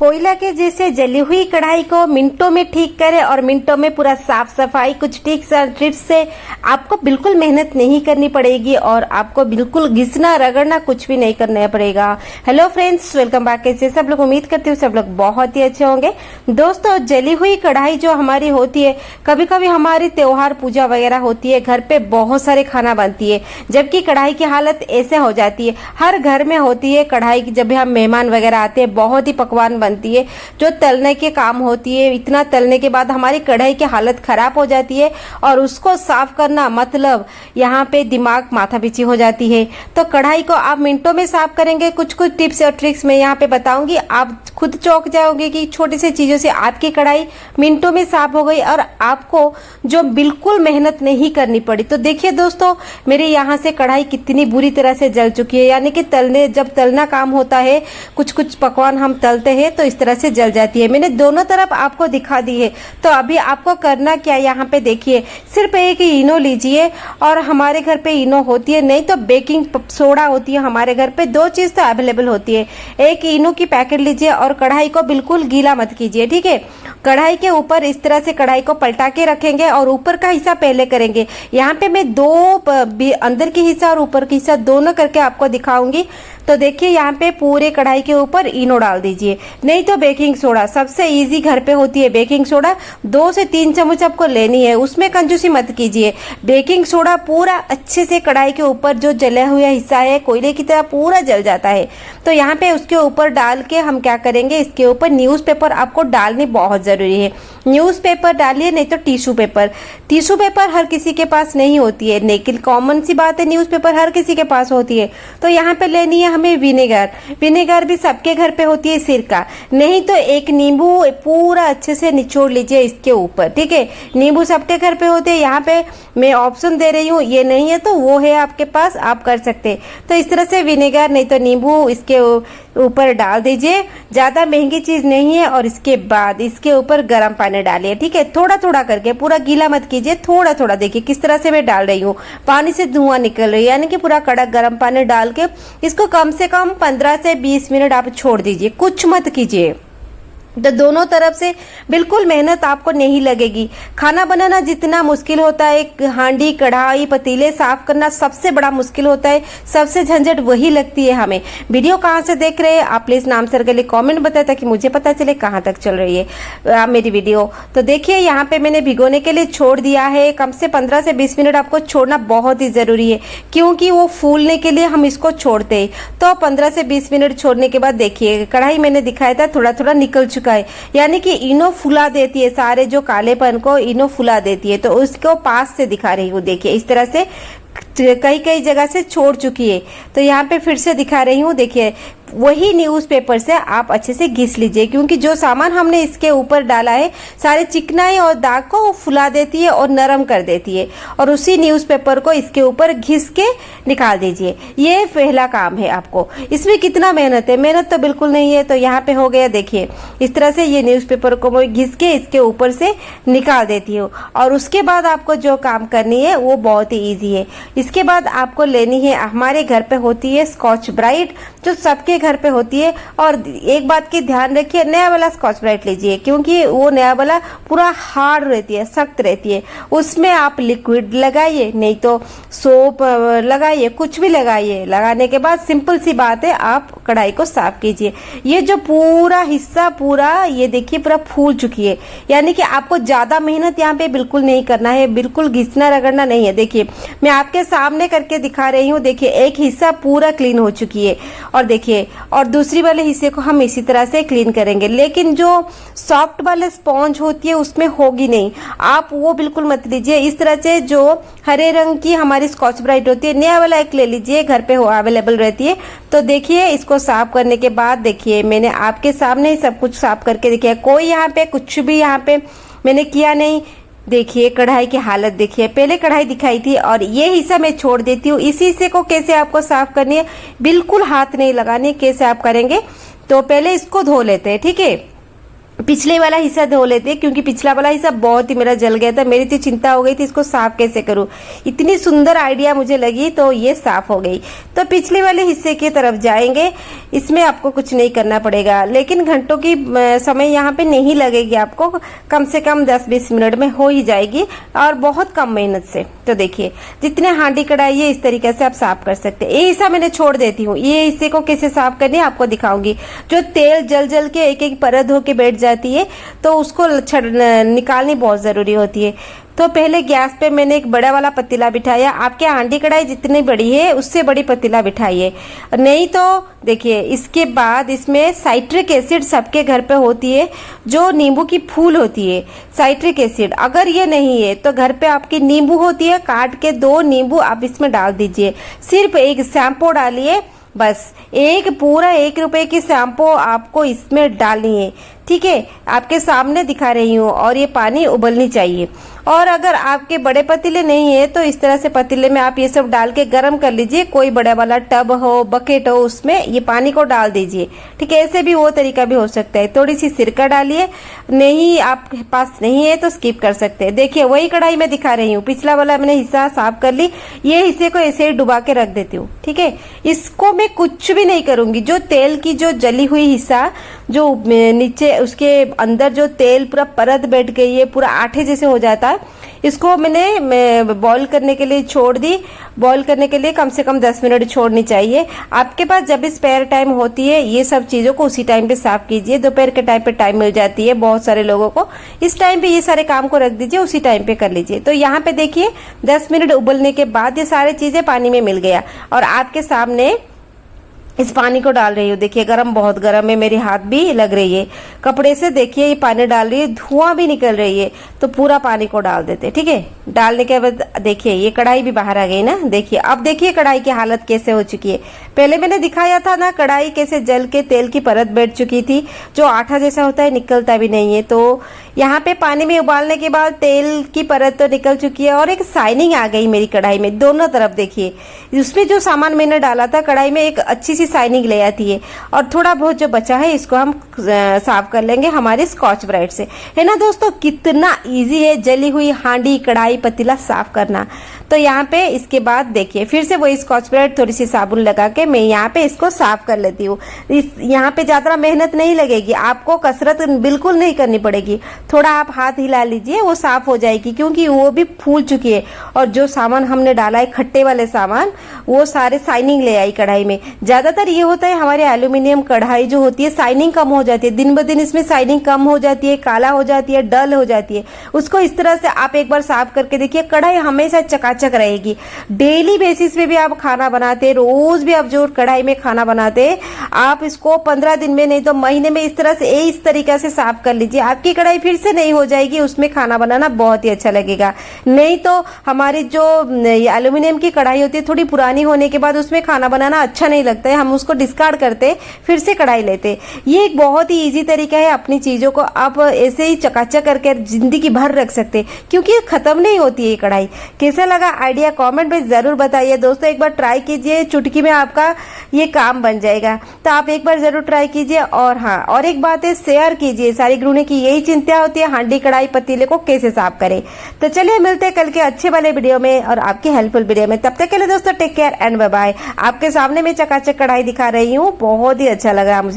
कोयला के जैसे जली हुई कढ़ाई को मिनटों में ठीक करें और मिनटों में पूरा साफ सफाई। कुछ टिप्स से आपको बिल्कुल मेहनत नहीं करनी पड़ेगी और आपको बिल्कुल घिसना रगड़ना कुछ भी नहीं करना पड़ेगा। Hello friends, welcome back. कैसे सब लोग? उम्मीद करती हूँ सब लोग बहुत ही अच्छे होंगे। दोस्तों, जली हुई कढ़ाई जो हमारी होती है, कभी कभी हमारी त्योहार पूजा वगैरह होती है, घर पे बहुत सारे खाना बनती है, जबकि कढ़ाई की हालत ऐसे हो जाती है। हर घर में होती है कढ़ाई की, जब भी हम मेहमान वगैरह आते हैं बहुत ही पकवान बनती है जो तलने के काम होती है। इतना तलने के बाद हमारी कढ़ाई की हालत खराब हो जाती है और उसको साफ करना मतलब यहाँ पे दिमाग माथा पीछी हो जाती है। तो कढ़ाई को आप मिनटों में साफ करेंगे। कुछ कुछ टिप्स और ट्रिक्स मैं यहाँ पे बताऊंगी, आप खुद चौंक जाओगे कि छोटी सी चीजों से आपकी कढ़ाई मिनटों में साफ हो गई और आपको जो बिल्कुल मेहनत नहीं करनी पड़ी। तो देखिए दोस्तों, मेरे यहाँ से कढ़ाई कितनी बुरी तरह से जल चुकी है, यानी कि जब तलना काम होता है, कुछ कुछ पकवान हम तलते हैं तो इस तरह से जल जाती है। मैंने दोनों तरफ आपको दिखा दी है। तो अभी आपको करना क्या, यहाँ पे देखिए, सिर्फ एक इनो लीजिए और हमारे घर पे इनो होती है, नहीं तो बेकिंग सोडा होती है हमारे घर पे। दो चीज तो अवेलेबल होती है। एक इनो की पैकेट लीजिए और कढ़ाई को बिल्कुल गीला मत कीजिए, ठीक है। कढ़ाई के ऊपर इस तरह से कढ़ाई को पलटा के रखेंगे और ऊपर का हिस्सा पहले करेंगे। यहाँ पे मैं दो अंदर की हिस्सा और ऊपर की हिस्सा दोनों करके आपको दिखाऊंगी। तो देखिए, यहाँ पे पूरे कढ़ाई के ऊपर इनो डाल दीजिए, नहीं तो बेकिंग सोडा। सबसे इजी घर पे होती है बेकिंग सोडा। 2 से 3 चम्मच आपको लेनी है, उसमें कंजूसी मत कीजिए। बेकिंग सोडा पूरा अच्छे से कढ़ाई के ऊपर जो जला हुआ हिस्सा है कोयले की तरह पूरा जल जाता है। तो यहाँ पे उसके ऊपर डाल के हम क्या करेंगे, इसके ऊपर न्यूज़पेपर आपको डालनी बहुत जरूरी है। न्यूज़पेपर डालिए, नहीं तो टिश्यू पेपर। टिश्यू पेपर हर किसी के पास नहीं होती है, लेकिन कॉमन सी बात है, न्यूज़पेपर हर किसी के पास होती है। तो यहाँ पे लेनी है हमें विनेगर। विनेगर भी सबके घर पे होती है, सिरका। नहीं तो एक नींबू पूरा अच्छे से निचोड़ लीजिए इसके ऊपर, ठीक है। नींबू सबके घर पे होते हैं। यहाँ पे मैं ऑप्शन दे रही हूँ, ये नहीं है तो वो है आपके पास, आप कर सकते हैं। तो इस तरह से विनेगर नहीं तो नींबू इसके ऊपर डाल दीजिए। ज्यादा महंगी चीज नहीं है। और इसके बाद इसके ऊपर गर्म पानी डालिए, ठीक है। थोड़ा थोड़ा करके, पूरा गीला मत कीजिए, थोड़ा थोड़ा। देखिए किस तरह से मैं डाल रही हूँ, पानी से धुआं निकल रही है, यानी कि पूरा कड़क गर्म पानी डाल के इसको कम से कम 15 से 20 मिनट आप छोड़ दीजिए, कुछ मत कीजिए। तो दोनों तरफ से बिल्कुल मेहनत आपको नहीं लगेगी। खाना बनाना जितना मुश्किल होता है, एक हांडी कढ़ाई पतीले साफ करना सबसे बड़ा मुश्किल होता है, सबसे झंझट वही लगती है हमें। वीडियो कहाँ से देख रहे हैं आप प्लीज नाम सर के लिए कॉमेंट बताए ताकि मुझे पता चले कहाँ तक चल रही है मेरी वीडियो। तो देखिए, यहाँ पे मैंने भिगोने के लिए छोड़ दिया है। कम से 15 से 20 मिनट आपको छोड़ना बहुत ही जरूरी है, क्योंकि वो फूलने के लिए हम इसको छोड़ते हैं। तो 15 से 20 मिनट छोड़ने के बाद देखिए, कढ़ाई मैंने दिखाया था थोड़ा थोड़ा निकल चुका है, यानी कि इनो फुला देती है, सारे जो कालेपन को इनो फुला देती है। तो उसको पास से दिखा रही हूँ, देखिए इस तरह से कई कई जगह से छोड़ चुकी है। तो यहाँ पे फिर से दिखा रही हूँ, देखिए वही न्यूज़पेपर से आप अच्छे से घिस लीजिए, क्योंकि जो सामान हमने इसके ऊपर डाला है सारे चिकनाई और दाग को वो फुला देती है और नरम कर देती है। और उसी न्यूज़पेपर को इसके ऊपर घिस के निकाल दीजिए। ये पहला काम है आपको। इसमें कितना मेहनत है, मेहनत तो बिल्कुल नहीं है। तो यहाँ पे हो गया, देखिए इस तरह से ये न्यूज़पेपर को मैं घिस के इसके ऊपर से निकाल देती हूँ। और उसके बाद आपको जो काम करनी है वो बहुत ही ईजी है। इसके बाद आपको लेनी है, हमारे घर पे होती है स्कॉच ब्राइट, जो सबके घर पे होती है। और एक बात की ध्यान रखिए, नया वाला स्कॉच ब्राइट लीजिए, क्योंकि वो नया वाला पूरा हार्ड रहती है, सख्त रहती है। उसमें आप लिक्विड लगाइए, नहीं तो सोप लगाइए, कुछ भी लगाइए। लगाने के बाद सिंपल सी बात है, आप कढ़ाई को साफ कीजिए। ये जो पूरा हिस्सा पूरा ये देखिए पूरा फूल चुकी है, यानी कि आपको ज्यादा मेहनत यहाँ पे बिल्कुल नहीं करना है, बिल्कुल घिसना रगड़ना नहीं है। देखिए मैं आपके सामने करके दिखा रही हूँ, देखिए एक हिस्सा पूरा क्लीन हो चुकी है और देखिए, और दूसरी वाले हिस्से को हम इसी तरह से क्लीन करेंगे। लेकिन जो सॉफ्ट वाले स्पॉन्ज होती है उसमें होगी नहीं, आप वो बिल्कुल मत लीजिए। इस तरह से जो हरे रंग की हमारी स्कॉच ब्राइट होती है, नया वाला एक ले लीजिए, घर पे अवेलेबल रहती है। तो देखिए इसको साफ करने के बाद देखिए मैंने आपके सामने ही सब कुछ साफ करके देखिए, कोई यहाँ पे कुछ भी यहाँ पे मैंने किया नहीं। देखिए कढ़ाई की हालत देखिए, पहले कढ़ाई दिखाई थी और ये हिस्सा मैं छोड़ देती हूँ। इसी हिस्से को कैसे आपको साफ करनी है, बिल्कुल हाथ नहीं लगानी, कैसे आप करेंगे। तो पहले इसको धो लेते हैं, ठीक है। पिछले वाला हिस्सा धो लेते हैं, क्योंकि पिछला वाला हिस्सा बहुत ही मेरा जल गया था। मेरी तो चिंता हो गई थी इसको साफ कैसे करूं। इतनी सुंदर आइडिया मुझे लगी तो ये साफ हो गई। तो पिछले वाले हिस्से की तरफ जाएंगे। इसमें आपको कुछ नहीं करना पड़ेगा, लेकिन घंटों की समय यहाँ पे नहीं लगेगी आपको, कम से कम 10-20 मिनट में हो ही जाएगी और बहुत कम मेहनत से। तो देखिए जितने हांडी कढ़ाई है इस तरीके से आप साफ कर सकते हैं। ये हिस्सा मैंने छोड़ देती हूँ, ये हिस्से को कैसे साफ करनी है आपको दिखाऊंगी। जो तेल जल जल के एक एक परत होके बैठ जाती है तो उसको निकालनी बहुत जरूरी होती है। तो पहले गैस पे मैंने एक बड़ा वाला पतीला बिठाया। आपके हांडी कढ़ाई जितनी बड़ी है उससे बड़ी पतीला बिठाइए, नहीं तो देखिए इसके बाद इसमें साइट्रिक एसिड सबके घर पे होती है, जो नींबू की फूल होती है साइट्रिक एसिड। अगर ये नहीं है तो घर पे आपकी नींबू होती है, काट के 2 नींबू आप इसमें डाल दीजिए। सिर्फ एक शैम्पू डालिए, बस एक पूरा 1 रुपए की शैम्पू आपको इसमें डालनी है। ठीक है, आपके सामने दिखा रही हूँ। और ये पानी उबलनी चाहिए। और अगर आपके बड़े पतीले नहीं है तो इस तरह से पतीले में आप ये सब डाल के गर्म कर लीजिए। कोई बड़ा वाला टब हो, बकेट हो, उसमें ये पानी को डाल दीजिए। ठीक है, ऐसे भी वो तरीका भी हो सकता है। थोड़ी सी सिरका डालिए, नहीं आपके पास नहीं है तो स्किप कर सकते हैं। देखिए वही कढ़ाई में दिखा रही हूँ, पिछला वाला मैंने हिस्सा साफ कर ली। ये हिस्से को ऐसे ही डुबा के रख देती हूँ। ठीक है, इसको मैं कुछ भी नहीं करूंगी। जो तेल की जो जली हुई हिस्सा, जो नीचे उसके अंदर जो तेल पूरा परत बैठ गई है, पूरा आटे जैसे हो जाता है, इसको मैंने बॉईल करने के लिए छोड़ दी। बॉईल करने के लिए कम से कम 10 मिनट छोड़नी चाहिए। आपके पास जब भी स्पेयर टाइम होती है ये सब चीजों को उसी टाइम पे साफ कीजिए। दोपहर के टाइम पे टाइम मिल जाती है बहुत सारे लोगों को, इस टाइम पे ये सारे काम को रख दीजिए, उसी टाइम पे कर लीजिए। तो यहाँ पे देखिए 10 मिनट उबलने के बाद ये सारी चीजें पानी में मिल गया और आपके सामने इस पानी को डाल रही हूँ। देखिए गरम, बहुत गरम है, मेरी हाथ भी लग रही है। कपड़े से देखिए ये पानी डाल रही है, धुआं भी निकल रही है। तो पूरा पानी को डाल देते। ठीक है, डालने के बाद देखिए ये कढ़ाई भी बाहर आ गई ना। देखिए अब देखिए कढ़ाई की हालत कैसे हो चुकी है। पहले मैंने दिखाया था ना कढ़ाई कैसे जल के तेल की परत बैठ चुकी थी, जो आटा जैसा होता है, निकलता भी नहीं है। तो यहाँ पे पानी में उबालने के बाद तेल की परत तो निकल चुकी है और एक शाइनिंग आ गई मेरी कढ़ाई में दोनों तरफ। देखिए उसमें जो सामान मैंने डाला था कढ़ाई में एक अच्छी सी शाइनिंग ले आती है। और थोड़ा बहुत जो बचा है इसको हम साफ कर लेंगे हमारे स्कॉच ब्राइट से। है ना दोस्तों, कितना इजी है जली हुई हांडी कढ़ाई पतीला साफ करना। तो यहाँ पे इसके बाद देखिए फिर से वही स्कॉच ब्राइट थोड़ी सी साबुन लगा के मैं यहाँ पे इसको साफ कर लेती हूँ। यहाँ पे ज्यादा मेहनत नहीं लगेगी, आपको कसरत बिल्कुल नहीं करनी पड़ेगी। थोड़ा आप हाथ हिला लीजिए, वो साफ हो जाएगी, क्योंकि वो भी फूल चुकी है। और जो सामान हमने डाला है खट्टे वाले सामान, वो सारे शाइनिंग ले आई कढ़ाई में। ज्यादातर ये होता है हमारे एल्यूमिनियम कढ़ाई जो होती है शाइनिंग कम हो जाती है, दिन ब दिन इसमें शाइनिंग कम हो जाती है, काला हो जाती है, डल हो जाती है। उसको इस तरह से आप एक बार साफ करके देखिए, कढ़ाई हमेशा चकाचक रहेगी। डेली बेसिस पे भी आप खाना बनाते, रोज भी आप जो कढ़ाई में खाना बनाते, आप इसको 15 दिन में नहीं तो महीने में इस तरह से इस तरीके से साफ कर लीजिए। आपकी कढ़ाई फिर से नहीं हो जाएगी, उसमें खाना बनाना बहुत ही अच्छा लगेगा। नहीं तो हमारी जो एल्यूमिनियम की कढ़ाई होती है थोड़ी पुरानी होने के बाद उसमें खाना बनाना अच्छा नहीं लगता है, हम उसको डिस्कार्ड करते, फिर से कढ़ाई लेते। ये एक बहुत ही इजी तरीका है, अपनी चीजों को आप ऐसे ही चकाचक करके जिंदगी भर रख सकते, क्योंकि खत्म नहीं होती है ये कढ़ाई। कैसा लगा आइडिया कमेंट में जरूर बताइए दोस्तों। एक बार ट्राई कीजिए, चुटकी में आपका ये काम बन जाएगा। तो आप एक बार जरूर ट्राई कीजिए। और हाँ, और एक बात है, शेयर कीजिए। सारी गृहिणी की यही चिंता होती है, हांडी कढ़ाई पतीले को कैसे साफ करें। तो चलिए मिलते हैं कल के अच्छे वाले वीडियो में और आपकी हेल्पफुल वीडियो में। तब तक के लिए दोस्तों take care and bye bye. आपके सामने मैं चकाचक कढ़ाई दिखा रही हूँ, बहुत ही अच्छा लगा मुझे।